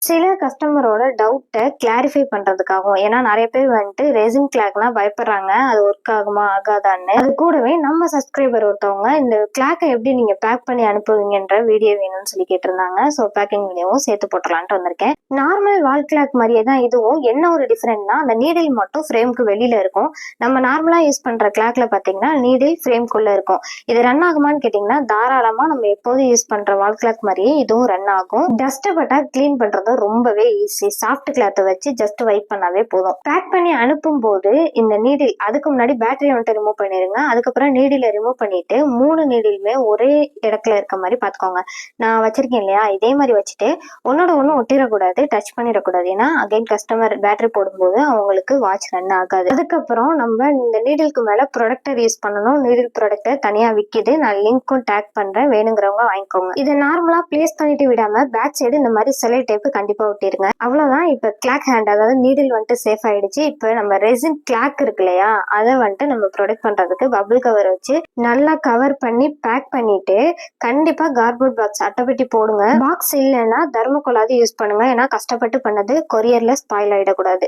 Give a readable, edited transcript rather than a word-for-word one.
சில கஸ்டமரோட டவுட்டை கிளாரிஃபை பண்றதுக்காகவும், ஏன்னா நிறைய பேர் வந்துட்டு ரெசின் கிளாக்னா பயப்படுறாங்க, அது ஒர்க் ஆகுமா ஆகாதான்னு. அது கூடவே நம்ம சப்ஸ்கிரைபர் ஒருத்தவங்க இந்த கிளாக்கை எப்படி நீங்க பேக் பண்ணி அனுப்புவீங்கன்ற வீடியோ வேணும்னு சொல்லி கேட்டிருந்தாங்க. ஸோ பேக்கிங் வீடியோவும் சேர்த்து போட்டுலான்ட்டு வந்திருக்கேன். நார்மல் வால் கிளாக் மாதிரியே தான் இதுவும். என்ன ஒரு டிஃபரெண்ட்னா அந்த நீடில் மட்டும் ஃப்ரேம்க்கு வெளியில இருக்கும். நம்ம நார்மலா யூஸ் பண்ற கிளாக்ல பாத்தீங்கன்னா நீடில் ஃப்ரேம்குள்ள இருக்கும். இது ரன் ஆகுமான்னு கேட்டீங்கன்னா தாராளமா நம்ம எப்போதும் யூஸ் பண்ற வால் கிளாக் மாதிரியே இதுவும் ரன் ஆகும். டஸ்ட் பட்டா கிளீன் பண்றது ரொம்பவே ஈஸி. சாஃப்ட் கிளாத்தை வச்சு ஜஸ்ட் வைப் பண்ணாவே போதும். பேக் பண்ணி அனுப்பும் போது இந்த நீடில், அதுக்கு முன்னாடி பேட்டரி வந்துட்டு ரிமூவ் பண்ணிருங்க. அதுக்கப்புறம் நீடில ரிமூவ் பண்ணிட்டு 3 நீடிலுமே ஒரே இடத்துல இருக்க மாதிரி பாத்துக்கோங்க. நான் வச்சிருக்கேன் இல்லையா, இதே மாதிரி வச்சுட்டு ஒன்னோட ஒன்னும் ஒட்டிடக்கூடாது, டச் பண்ணிடக்கூடாது. ஏன்னா அகைன் கஸ்டமர் பேட்டரி போடும்போது அவங்களுக்கு வாட்ச் ரன் ஆகாது. அதுக்கப்புறம் நம்ம இந்த நீடிலுக்கு மேல ப்ரொடக்டர் யூஸ் பண்ணணும். நீடில் ப்ரொடக்டர் தனியா விக்குது, நான் லிங்க்கும் டேக் பண்றேன், வேணுங்கிறவங்க வாங்கிக்கோங்க. இதை நார்மலா பிளேஸ் பண்ணிட்டு விடாம பேக் சைடு இந்த மாதிரி செலை டைப் கண்டிப்பா ஒட்டிருங்க. அவ்வளவுதான். இப்ப கிளாக் ஹேண்ட், அதாவது நீடில் வந்துட்டு சேஃப் ஆயிடுச்சு. இப்ப நம்ம ரெசின் கிளாக் இருக்கு இல்லையா, அதை வந்துட்டு நம்ம ப்ரொடெக்ட் பண்றதுக்கு பபிள் கவர் வச்சு நல்லா கவர் பண்ணி பேக் பண்ணிட்டு கண்டிப்பா கார்ட்போர்ட் பாக்ஸ் அட்டைப்பெட்டி போடுங்க. பாக்ஸ் இல்லைன்னா தர்மக்கோலாவது யூஸ் பண்ணுங்க. ஏன்னா கஷ்டப்பட்டு பண்ணது கொரியர்ல ஸ்பாயில் ஆயிடக்கூடாது.